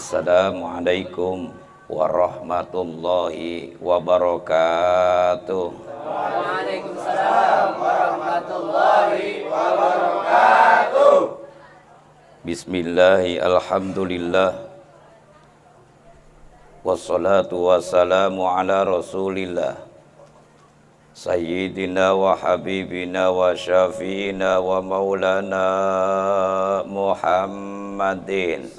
Assalamualaikum warahmatullahi wabarakatuh. Waalaikumsalam warahmatullahi wabarakatuh. Bismillahi alhamdulillah. Wassalatu wassalamu ala rasulillah Sayyidina wa habibina wa syafi'ina wa maulana Muhammadin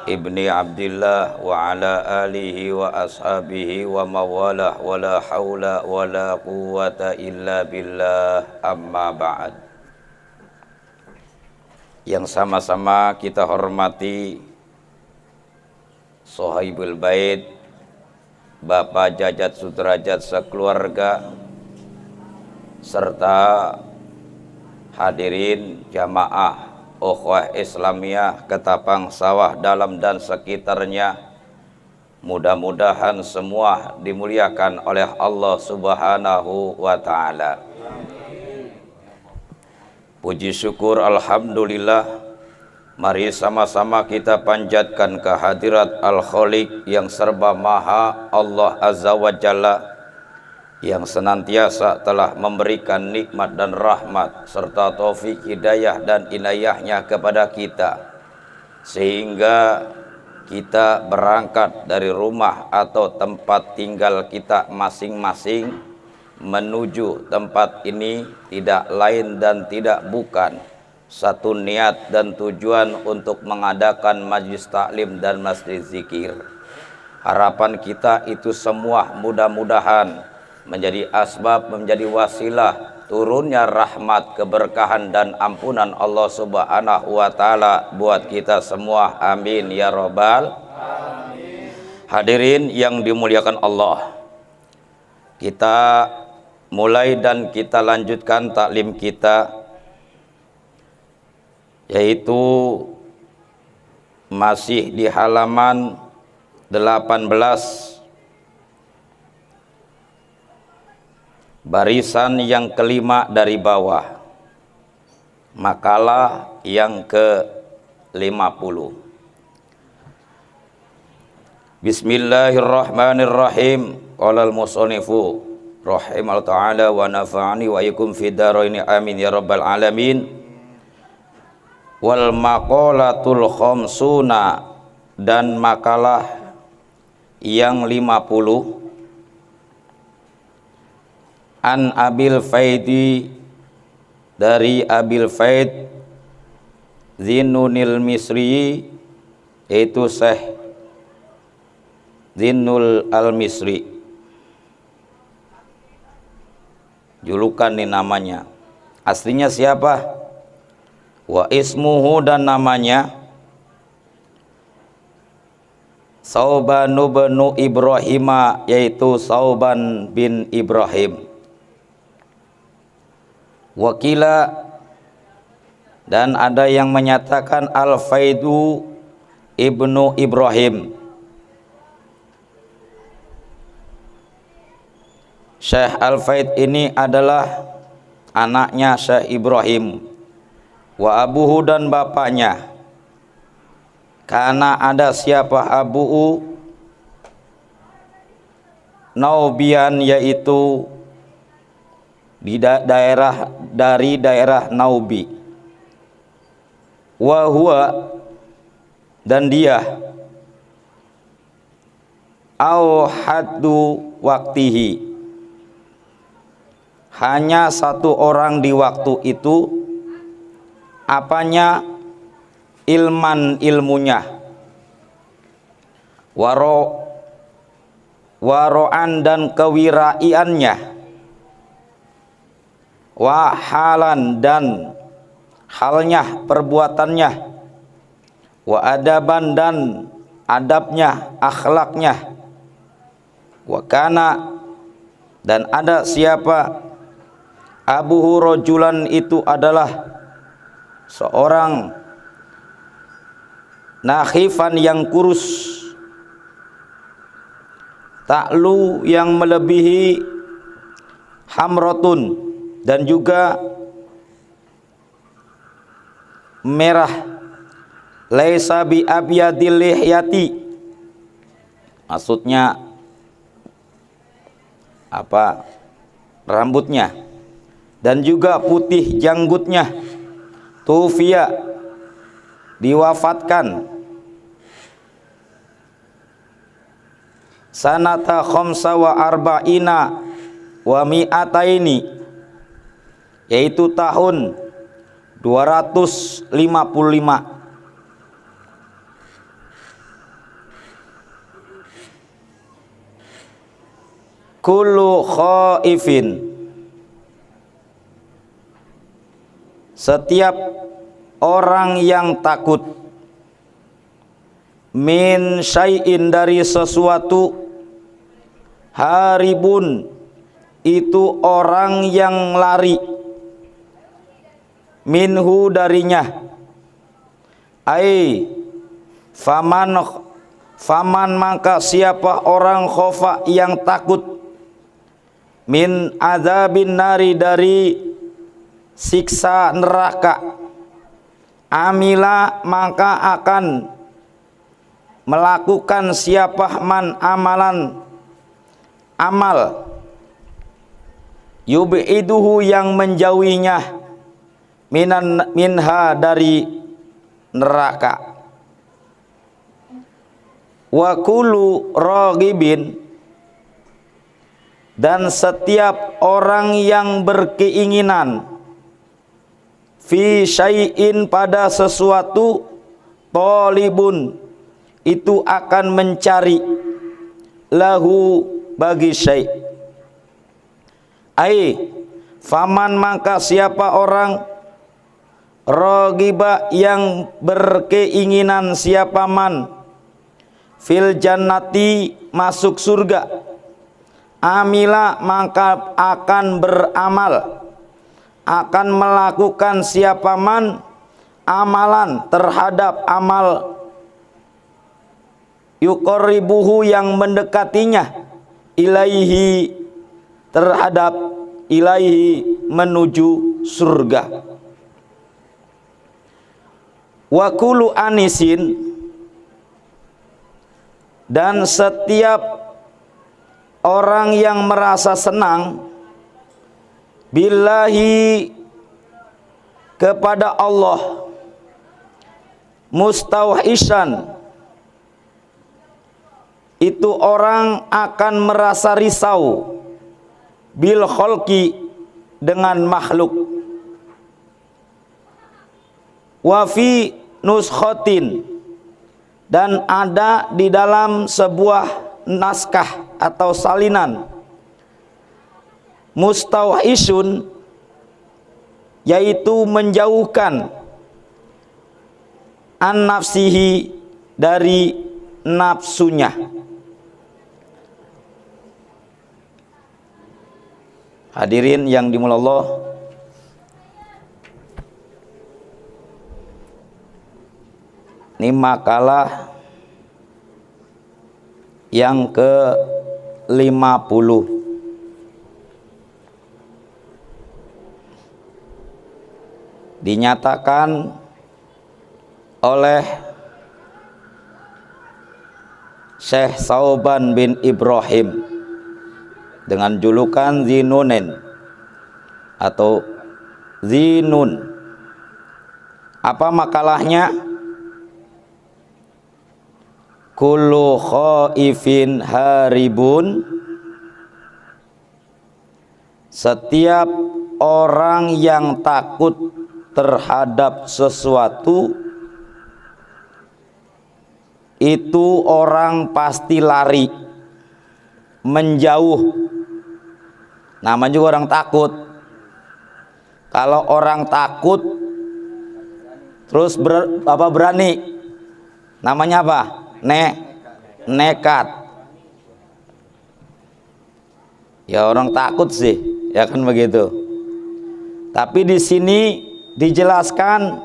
Ibni Abdillah wa ala alihi wa ashabihi wa mawalah wa la hawla wa la quwwata illa billah, amma ba'd. Yang sama-sama kita hormati Sohibul Bait, Bapak Jajat Sudrajat sekeluarga, serta hadirin jamaah Ukhuwah Islamiyah Ketapang Sawah Dalam dan sekitarnya. Mudah-mudahan semua dimuliakan oleh Allah Subhanahu wa ta'ala. Puji syukur alhamdulillah. Mari sama-sama kita panjatkan kehadirat Al-Khaliq yang serba maha, Allah Azza wa Jalla, yang senantiasa telah memberikan nikmat dan rahmat serta taufik hidayah dan inayahnya kepada kita, sehingga kita berangkat dari rumah atau tempat tinggal kita masing-masing menuju tempat ini tidak lain dan tidak bukan satu niat dan tujuan untuk mengadakan majlis taklim dan majlis zikir. Harapan kita itu semua mudah-mudahan menjadi asbab, menjadi wasilah turunnya rahmat, keberkahan dan ampunan Allah Subhanahu wa ta'ala buat kita semua. Amin ya rabbal alamin. Hadirin yang dimuliakan Allah, kita mulai dan kita lanjutkan taklim kita, yaitu masih di halaman 18, barisan yang kelima dari bawah, makalah yang ke-50. Bismillahirrahmanirrahim. Qala al-musannifu rahimallahu ta'ala wa nafa'ani wa iyyakum fid dharaini amin ya rabbal alamin. Wal maqalatul khamsuna, dan makalah yang 50, an Abil Faidi, dari Abil Faid Zinnunil Misri, yaitu Syekh Zinnul Al-Misri, julukan ini namanya. Aslinya siapa? Wa ismuhu, dan namanya Sauban bin Ibrahim, yaitu Sauban bin Ibrahim. Wakila, dan ada yang menyatakan Al-Faidu ibnu Ibrahim. Syekh Al-Faid ini adalah anaknya Syekh Ibrahim. Wa abuhu, dan bapaknya. Karena ada siapa abuhu, Naubian, yaitu di dari daerah Naubi. Wa huwa, dan dia au haddu waktihi, hanya satu orang di waktu itu. Apanya? Ilman, ilmunya. Waro'an, dan kewiraiannya. Wahalan, dan halnya, perbuatannya. Wa adaban, dan adabnya, akhlaknya. Wa kana, dan ada siapa? Abuhu rojulan, itu adalah seorang nakhifan yang kurus, ta'lu, yang melebihi, hamrotun, dan juga merah, laisa bi abyadil lihyati, maksudnya apa, rambutnya, dan juga putih janggutnya. Tufiya, diwafatkan, sanata khamsa wa arba'ina wa mi'ataini, yaitu tahun 255. Kullu khaifin, setiap orang yang takut, min syai'in, dari sesuatu, haribun, itu orang yang lari, minhu, darinya, ai faman maka siapa orang khofa yang takut, min adzabin nari, dari siksa neraka, amila maka akan melakukan siapa man amalan amal, yub'iduhu, yang menjauhinya, minha, dari neraka. Wa kullu raghibin, dan setiap orang yang berkeinginan, fi syai'in, pada sesuatu, talibun, itu akan mencari, lahu, bagi syai', ai faman maka siapa orang, raghiba, yang berkeinginan, siapa man, fil jannati, masuk surga, amila maka akan beramal, akan melakukan siapa man amalan, terhadap amal, yuqarribuhu, yang mendekatinya, ilaihi, terhadap ilaihi, menuju surga. Wa kullu anisin, dan setiap orang yang merasa senang, billahi, kepada Allah, mustauhisan, itu orang akan merasa risau, bil khalqi, dengan makhluk, wa fi nuskhatin, dan ada di dalam sebuah naskah atau salinan, mustauhisun, yaitu menjauhkan, an nafsihi, dari nafsunya. Hadirin yang dimuliakan Allah, ini makalah yang ke-50. Dinyatakan oleh Syekh Sauban bin Ibrahim dengan julukan Zinunin atau Zinun. Apa makalahnya? Kullu khaifin haribun, setiap orang yang takut terhadap sesuatu, itu orang pasti lari, menjauh. Namanya juga orang takut. Kalau orang takut terus berani, namanya apa? Nekat. Ya orang takut sih, ya kan begitu. Tapi di sini dijelaskan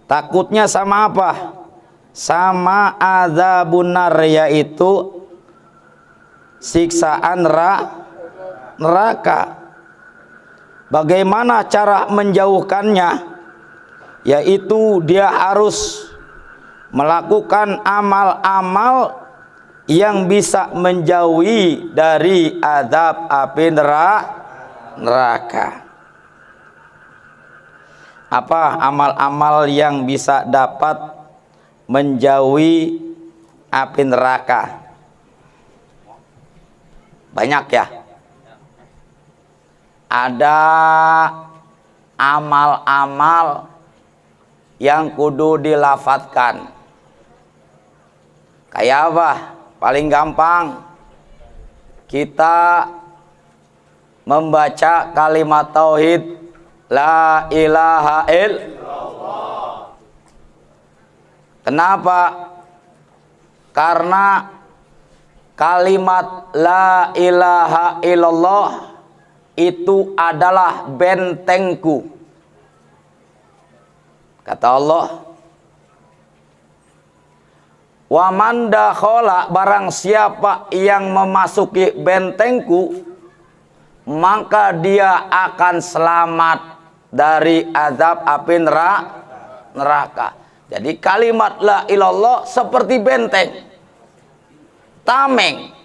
takutnya sama apa? Sama adzabun nar, yaitu siksaan neraka. Bagaimana cara menjauhkannya? Yaitu dia harus melakukan amal-amal yang bisa menjauhi dari azab api neraka. Apa amal-amal yang bisa dapat menjauhi api neraka? Banyak ya. Ada amal-amal yang kudu dilafadzkan. Kayak apa? Paling gampang kita membaca kalimat tauhid la ilaha illallah. Kenapa? Karena kalimat la ilaha illallah itu adalah bentengku. Kata Allah, wa man dakhala, barang siapa yang memasuki bentengku, maka dia akan selamat dari azab api neraka. Jadi kalimat la ilallah seperti benteng, tameng.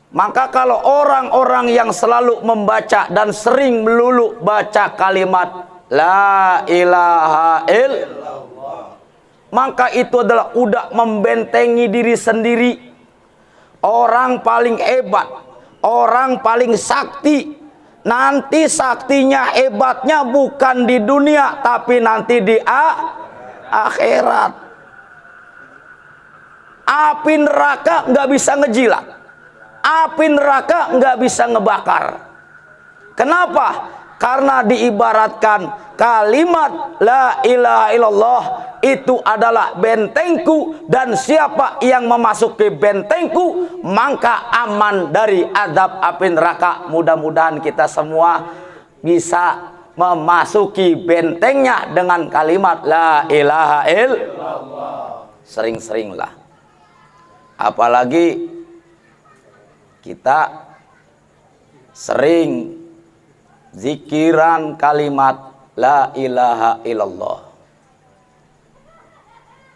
Maka kalau orang-orang yang selalu membaca dan sering melulu baca kalimat la ilaha illallah, maka itu adalah udah membentengi diri sendiri. Orang paling hebat, orang paling sakti, nanti saktinya hebatnya bukan di dunia tapi nanti di akhirat. Api neraka nggak bisa ngejilat, api neraka nggak bisa ngebakar. Kenapa? Karena diibaratkan kalimat la ilaha illallah itu adalah bentengku, dan siapa yang memasuki bentengku maka aman dari azab api neraka. Mudah-mudahan kita semua bisa memasuki bentengnya dengan kalimat la ilaha illallah. Sering-seringlah, apalagi kita sering zikiran kalimat la ilaha illallah.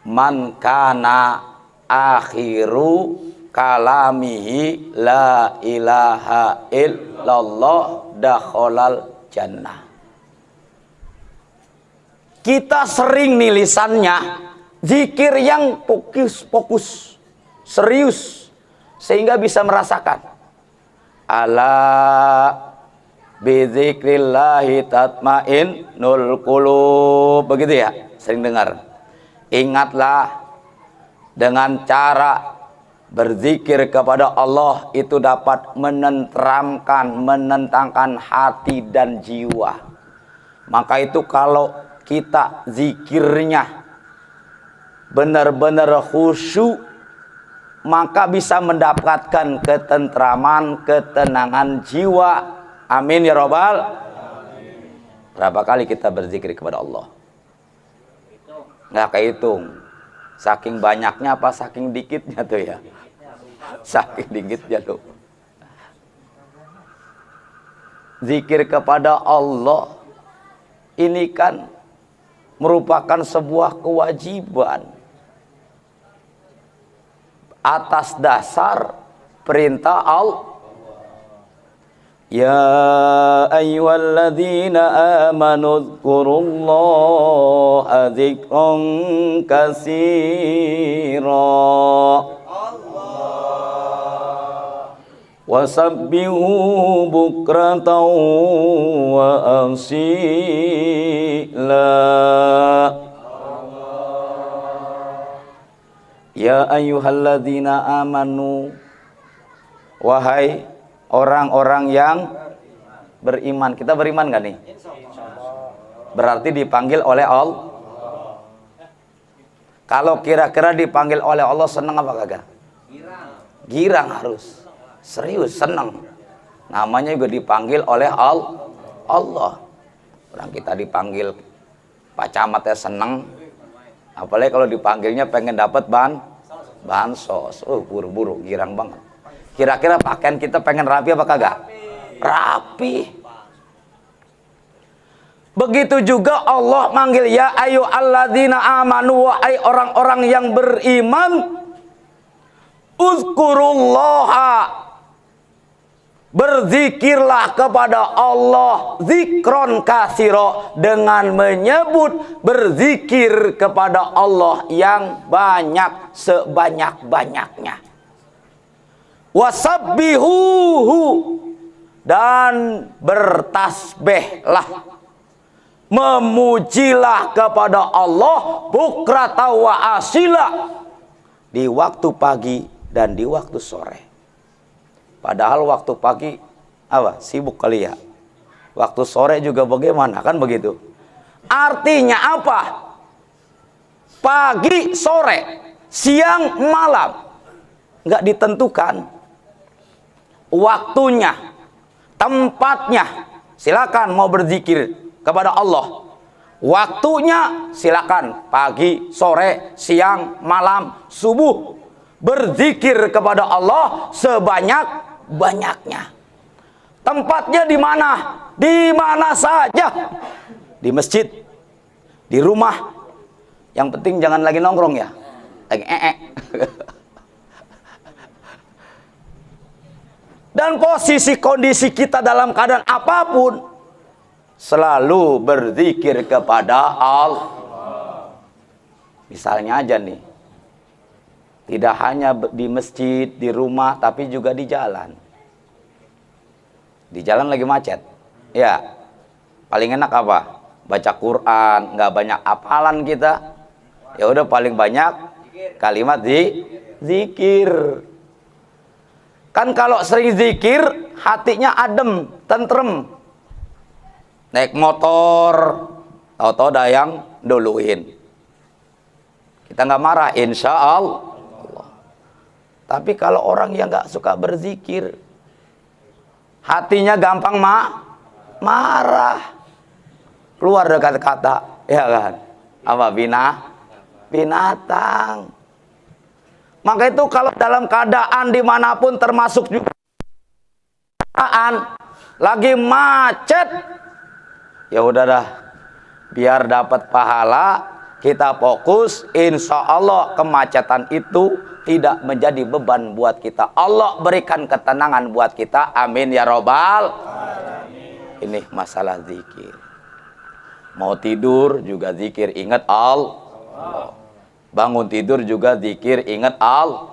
Man kana akhiru kalamihi la ilaha illallah dakhalal jannah. Kita sering nih lisannya zikir yang fokus, serius, sehingga bisa merasakan ala bizikrillahi tatmainnul qulub, begitu ya, sering dengar. Ingatlah, dengan cara berzikir kepada Allah itu dapat menenteramkan, menentangkan hati dan jiwa. Maka itu kalau kita zikirnya benar-benar khusyuk, maka bisa mendapatkan ketentraman, ketenangan jiwa. Amin ya robbal. Berapa kali kita berzikir kepada Allah? Nggak kehitung. Saking banyaknya apa saking dikitnya tuh ya? Saking dikitnya tuh. Zikir kepada Allah ini kan merupakan sebuah kewajiban atas dasar perintah Allah. Ya ayyuhalladzina amanu dzkurullaha dzikran katsira wasabbihu bukratan wa asila. Ya ayyuhalladzina amanu, wahai orang-orang yang beriman. Kita beriman gak nih? Berarti dipanggil oleh Allah. Kalau kira-kira dipanggil oleh Allah senang apa kagak? Girang harus. Serius, senang. Namanya juga dipanggil oleh Allah. Orang kita dipanggil Pak Camat ya senang. Apalagi kalau dipanggilnya pengen dapat bansos. Buru-buru, girang banget. Kira-kira pakaian kita pengen rapi apa kagak? Rapi. Begitu juga Allah manggil ya ayyuhalladzina amanu, wahai orang-orang yang beriman, uzkurullaha, berzikirlah kepada Allah zikron kasiro, dengan menyebut berzikir kepada Allah yang banyak, sebanyak-banyaknya. Wasabbihuhu, dan bertasbihlah, memujilah kepada Allah bukrata wa asila, di waktu pagi dan di waktu sore. Padahal waktu pagi apa? Sibuk kali ya. Waktu sore juga bagaimana, kan begitu. Artinya apa? Pagi, sore, siang, malam, nggak ditentukan waktunya, tempatnya. Silakan mau berzikir kepada Allah, waktunya silakan pagi, sore, siang, malam, subuh, berzikir kepada Allah sebanyak-banyaknya. Tempatnya di mana? Di mana saja. Di masjid, di rumah. Yang penting jangan lagi nongkrong ya. Lagi Dan posisi kondisi kita dalam keadaan apapun, selalu berzikir kepada Allah. Misalnya aja nih, tidak hanya di masjid, di rumah, tapi juga di jalan. Di jalan lagi macet, ya paling enak apa? Baca Quran, nggak banyak hafalan kita. Ya udah paling banyak kalimat zikir. Kan kalau sering zikir, hatinya adem, tentrem. Naik motor, tahu-tahu ada yang duluin. Kita nggak marah, insya Allah. Tapi kalau orang yang nggak suka berzikir, hatinya gampang marah. Keluar dekat kata, ya kan? Apa? Binatang. Maka itu kalau dalam keadaan dimanapun, termasuk juga lagi macet, ya udah dah, biar dapat pahala, kita fokus, insya Allah kemacetan itu tidak menjadi beban buat kita. Allah berikan ketenangan buat kita, amin ya robbal alamin. Ini masalah zikir. Mau tidur juga zikir, ingat Allah. Bangun tidur juga zikir, ingat Allah.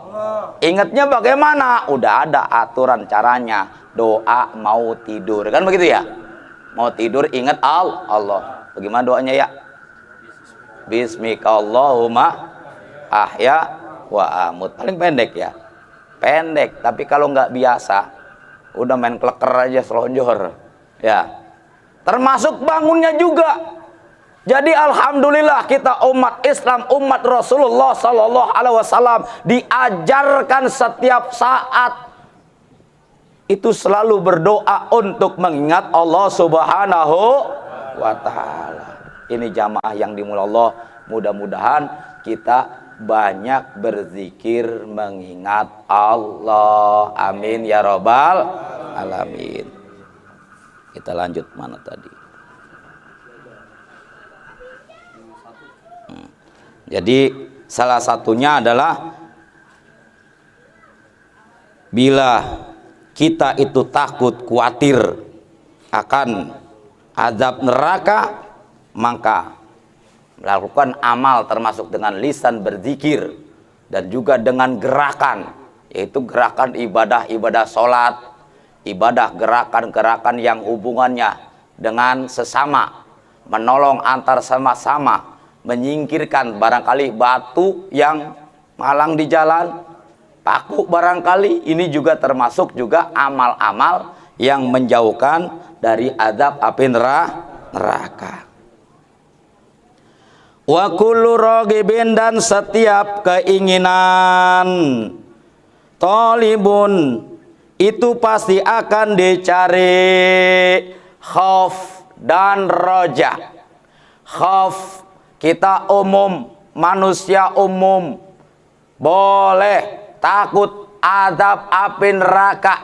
Ingatnya bagaimana? Udah ada aturan caranya. Doa mau tidur, kan begitu ya? Mau tidur ingat Allah. Bagaimana doanya ya? Bismikallahumma ahya wa amut. Paling pendek ya, pendek. Tapi kalau nggak biasa, udah main kleker aja, selonjor ya. Termasuk bangunnya juga. Jadi alhamdulillah kita umat Islam, umat Rasulullah Sallallahu Alaihi Wasallam diajarkan setiap saat itu selalu berdoa untuk mengingat Allah Subhanahu wa Ta'ala. Ini jamaah yang dimulai Allah, mudah-mudahan kita banyak berzikir mengingat Allah, amin ya robbal alamin. Kita lanjut mana tadi? Jadi salah satunya adalah bila kita itu takut, khawatir akan azab neraka, maka melakukan amal termasuk dengan lisan berzikir dan juga dengan gerakan, yaitu gerakan ibadah sholat, ibadah gerakan-gerakan yang hubungannya dengan sesama, menolong antar sama-sama, menyingkirkan barangkali batu yang malang di jalan, paku barangkali. Ini juga termasuk juga amal-amal yang menjauhkan dari azab api neraka. Wa kullu ragibin, dan setiap keinginan, talibun, itu pasti akan dicari khauf dan roja. Khauf kita umum, manusia umum, boleh takut azab api neraka.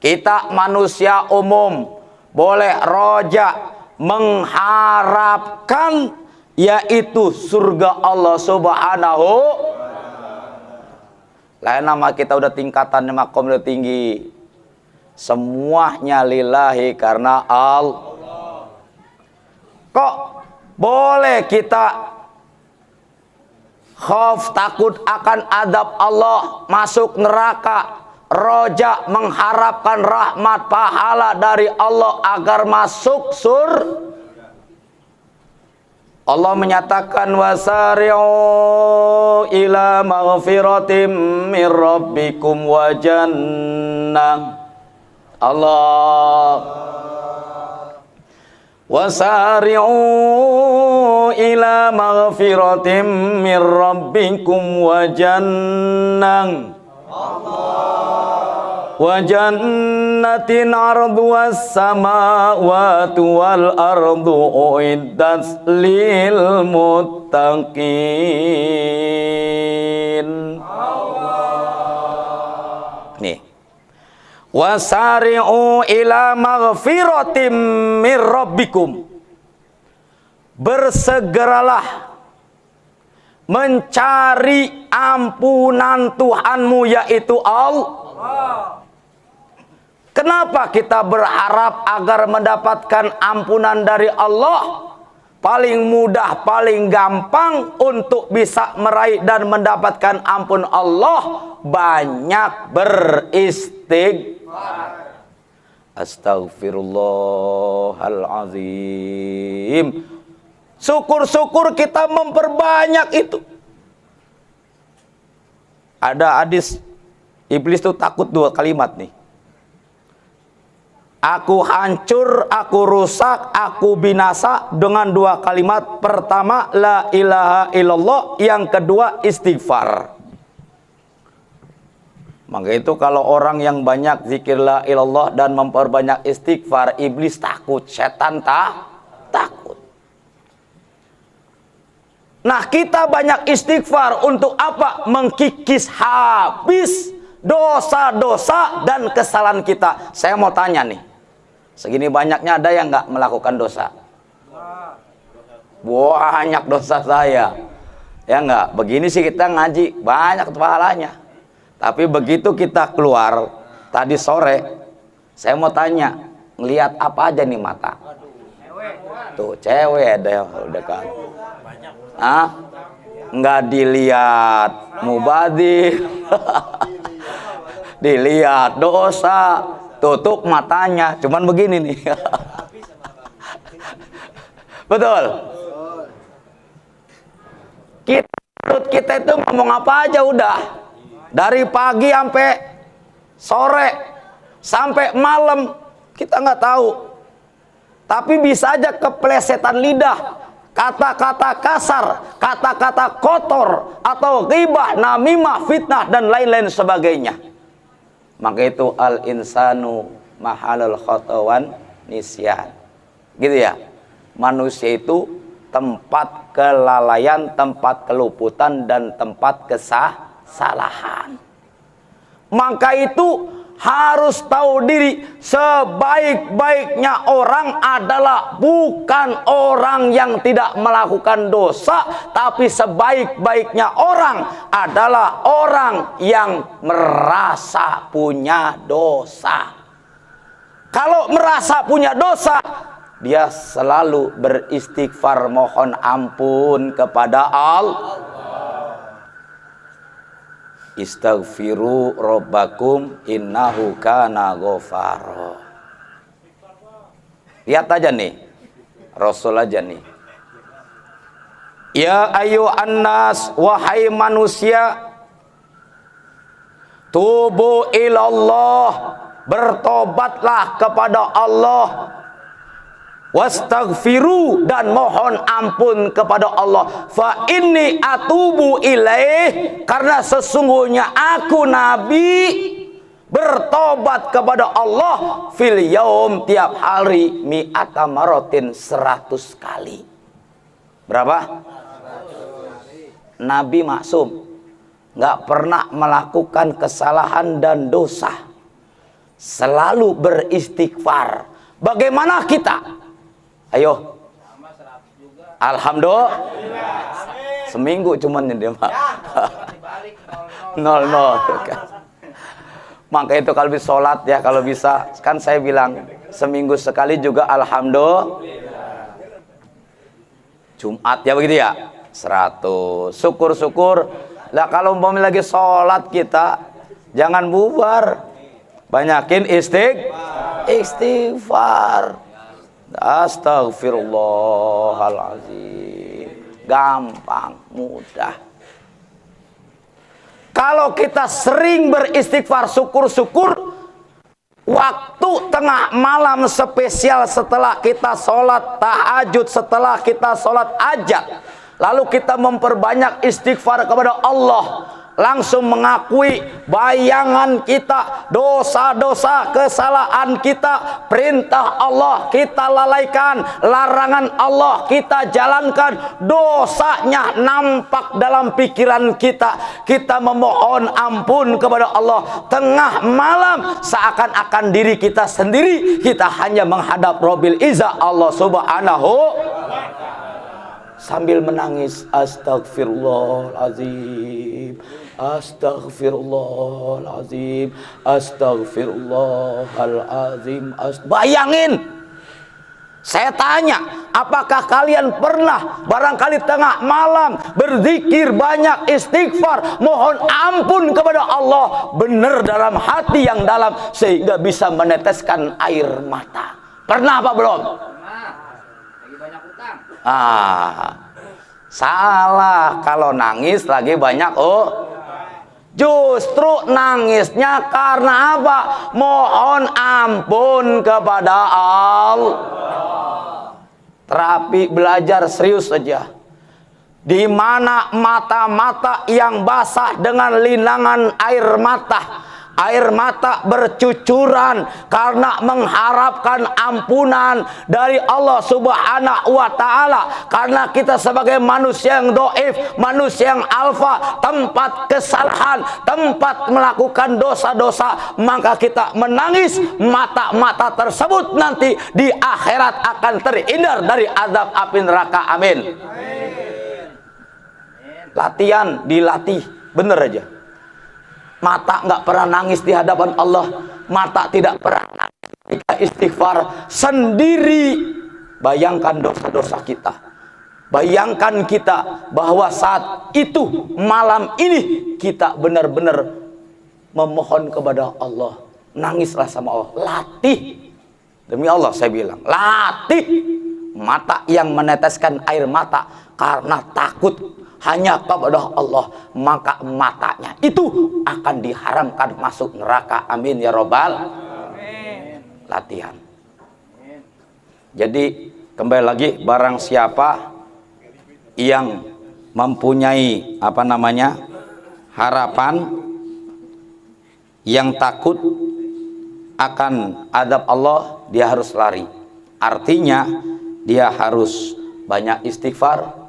Kita manusia umum boleh roja, mengharapkan yaitu surga Allah Subhanahu. Lain nama kita udah tingkatannya makom udah tinggi. Semuanya lillahi karena Allah. Kok boleh kita khauf takut akan adab Allah, masuk neraka, roja mengharapkan rahmat pahala dari Allah agar masuk surga? Allah menyatakan wasari'u ila maghfiratim mir rabbikum wa jannah. Allah wasari'u ila maghfiratim mir rabbikum wa jannah. Wa jannatin arduwas samawati wal ardu uiddat lil muttaqin. Nih. Wasari'u ila maghfiratim mir rabbikum. Bersegeralah mencari ampunan Tuhanmu yaitu Allah. Kenapa kita berharap agar mendapatkan ampunan dari Allah? Paling mudah, paling gampang untuk bisa meraih dan mendapatkan ampun Allah, banyak beristighfar. Astaghfirullahalazim. Syukur-syukur kita memperbanyak itu. Ada hadis iblis itu takut dua kalimat nih. Aku hancur, aku rusak, aku binasa dengan dua kalimat. Pertama, la ilaha illallah. Yang kedua, istighfar. Maka itu kalau orang yang banyak zikir la ilallah dan memperbanyak istighfar, iblis takut, setan takut. Nah, kita banyak istighfar untuk apa? Mengkikis habis dosa-dosa dan kesalahan kita. Saya mau tanya nih, segini banyaknya ada yang nggak melakukan dosa? Banyak dosa saya. Ya nggak? Begini sih kita ngaji, banyak pahalanya. Tapi begitu kita keluar, tadi sore, saya mau tanya, ngelihat apa aja nih mata? Tuh, cewek ada yang udah kan. Nggak dilihat mubadir. Dilihat dosa, tutup matanya, cuman begini nih. Betul. Kita itu ngomong apa aja udah, dari pagi sampai sore sampai malam kita nggak tahu, tapi bisa aja keplesetan lidah, kata-kata kasar, kata-kata kotor, atau ghibah, namimah, fitnah dan lain-lain sebagainya. Maka itu al insanu mahalul khotawan nisyan, gitu ya. Manusia itu tempat kelalaian, tempat keluputan dan tempat kesalahan. Maka itu harus tahu diri, sebaik-baiknya orang adalah bukan orang yang tidak melakukan dosa, tapi sebaik-baiknya orang adalah orang yang merasa punya dosa. Kalau merasa punya dosa, dia selalu beristighfar, mohon ampun kepada Allah. Istaghfiru rabbakum innahu kana ghafara. Lihat aja nih, Rasul aja nih. Ya ayyuhan nas, wahai manusia, tubu ilallah, bertobatlah kepada Allah. Wastaghfiru, dan mohon ampun kepada Allah. Fa inni atubu ilaih, karena sesungguhnya aku Nabi bertobat kepada Allah fil yaum, tiap hari, mi'ata marotin, 100 kali. Berapa? Nabi maksum, nggak pernah melakukan kesalahan dan dosa, selalu beristighfar. Bagaimana kita? Ayo. Alhamdulillah. Seminggu cuman dia mah. 0-0. Maka itu kalau bisa sholat ya, kalau bisa kan saya bilang seminggu sekali juga alhamdulillah. Jumat ya begitu ya 100. Syukur-syukur. Lah kalau umpamanya lagi sholat kita jangan bubar, banyakin istighfar. Astagfirullahaladzim. Gampang, mudah. Kalau kita sering beristighfar, syukur-syukur, waktu tengah malam spesial setelah kita sholat tahajud, setelah kita sholat hajat, lalu kita memperbanyak istighfar kepada Allah, langsung mengakui bayangan kita, dosa-dosa, kesalahan kita, perintah Allah kita lalaikan, larangan Allah kita jalankan, dosanya nampak dalam pikiran kita, kita memohon ampun kepada Allah tengah malam, seakan-akan diri kita sendiri, kita hanya menghadap Rabbil Izzah Allah Subhanahu sambil menangis. Astagfirullahaladzim, astagfirullahaladzim, astagfirullahaladzim. Bayangin, saya tanya, apakah kalian pernah barangkali tengah malam berzikir, banyak istighfar, mohon ampun kepada Allah benar dalam hati yang dalam sehingga bisa meneteskan air mata? Pernah apa belum? Lagi banyak utang. Salah kalau nangis lagi banyak. Justru nangisnya karena apa? Mohon ampun kepada Allah. Terapi belajar serius saja. Di mana mata-mata yang basah dengan linangan air mata, air mata bercucuran karena mengharapkan ampunan dari Allah Subhanahu wa Ta'ala. Karena kita sebagai manusia yang doif, manusia yang alfa, tempat kesalahan, tempat melakukan dosa-dosa, maka kita menangis. Mata-mata tersebut nanti di akhirat akan terhindar dari azab api neraka. Amin. Latihan, dilatih, bener aja. Mata nggak pernah nangis di hadapan Allah, mata tidak pernah nangis ketika istighfar sendiri. Bayangkan dosa-dosa kita, bayangkan kita bahwa saat itu malam ini kita benar-benar memohon kepada Allah, nangislah sama Allah. Latih, demi Allah saya bilang, latih mata yang meneteskan air mata karena takut hanya kepada Allah, maka matanya itu akan diharamkan masuk neraka. Amin ya robbal. Latihan. Jadi kembali lagi, barang siapa yang mempunyai harapan, yang takut akan azab Allah, dia harus lari. Artinya dia harus banyak istighfar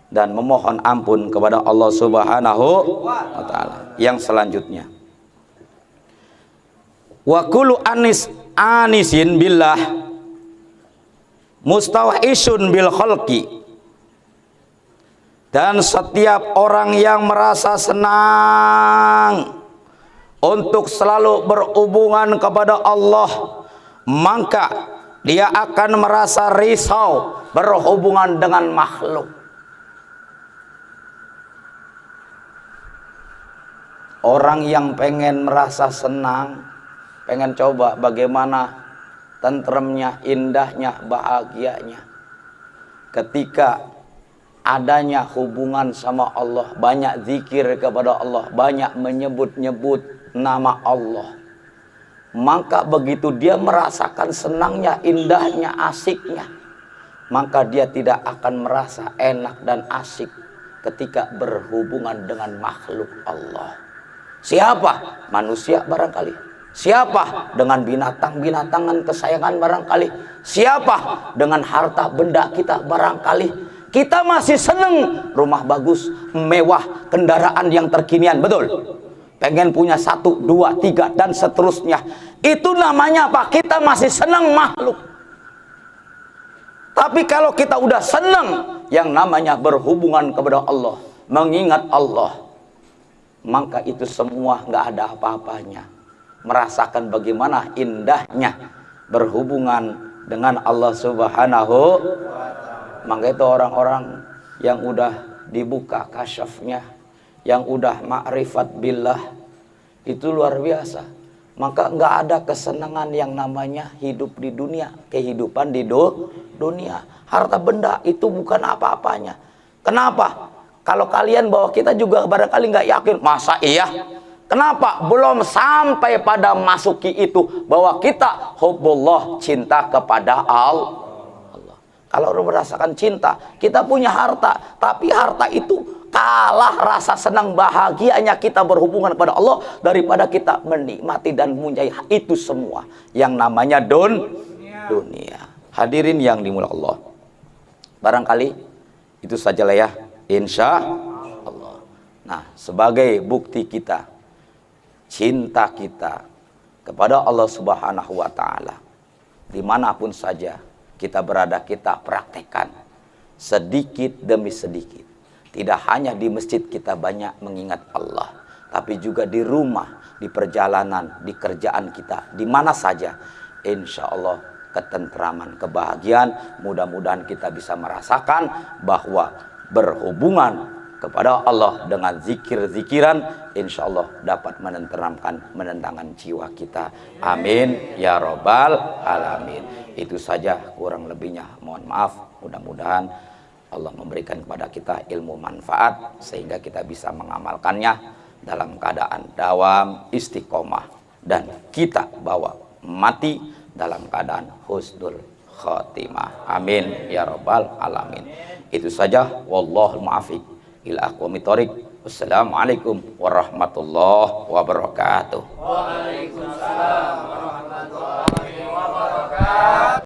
dan memohon ampun kepada Allah Subhanahu wa Ta'ala. Yang selanjutnya, wa kullu anisin billah mustawhisun bil khalqi, dan setiap orang yang merasa senang untuk selalu berhubungan kepada Allah, maka dia akan merasa risau berhubungan dengan makhluk. Orang yang pengen merasa senang, pengen coba bagaimana tentremnya, indahnya, bahagianya ketika adanya hubungan sama Allah, banyak zikir kepada Allah, banyak menyebut-nyebut nama Allah, maka begitu dia merasakan senangnya, indahnya, asiknya, maka dia tidak akan merasa enak dan asik ketika berhubungan dengan makhluk Allah. Siapa? Manusia barangkali. Siapa? Dengan binatang-binatangan kesayangan barangkali. Siapa? Dengan harta benda kita barangkali. Kita masih seneng rumah bagus, mewah, kendaraan yang terkinian, betul? Pengen punya 1, 2, 3 dan seterusnya. Itu namanya apa? Kita masih seneng makhluk. Tapi kalau kita udah senang yang namanya berhubungan kepada Allah, mengingat Allah, maka itu semua nggak ada apa-apanya. Merasakan bagaimana indahnya berhubungan dengan Allah Subhanahu. Maka itu orang-orang yang udah dibuka kasyafnya, yang udah ma'rifat billah, itu luar biasa. Maka nggak ada kesenangan yang namanya hidup di dunia, kehidupan di dunia. Harta benda itu bukan apa-apanya. Kenapa? Kalau kalian bahwa kita juga barangkali nggak yakin, masa iya? Kenapa? Belum sampai pada masuki itu, bahwa kita hubbullah, cinta kepada Allah. Kalau merasakan cinta, kita punya harta, tapi harta itu kalah rasa senang bahagianya kita berhubungan kepada Allah daripada kita menikmati dan menyayai itu semua yang namanya dunia. Hadirin yang dimuliakan Allah, barangkali itu sajalah ya, insya Allah. Nah, sebagai bukti kita cinta kita kepada Allah Subhanahu wa ta'ala, dimanapun saja kita berada, kita praktekkan sedikit demi sedikit. Tidak hanya di masjid kita banyak mengingat Allah, tapi juga di rumah, di perjalanan, di kerjaan kita, di mana saja. Insya Allah ketentraman, kebahagiaan, mudah-mudahan kita bisa merasakan bahwa berhubungan kepada Allah dengan zikir-zikiran, insya Allah dapat menenangkan jiwa kita. Amin ya robbal alamin. Itu saja, kurang lebihnya mohon maaf. Mudah-mudahan Allah memberikan kepada kita ilmu manfaat sehingga kita bisa mengamalkannya dalam keadaan dawam, istiqomah, dan kita bawa mati dalam keadaan husnul khotimah. Amin ya rabbal alamin. Itu saja, wallahul muwaffiq ila aqwamit thoriq. Wassalamualaikum warahmatullahi wabarakatuh. Waalaikumsalam.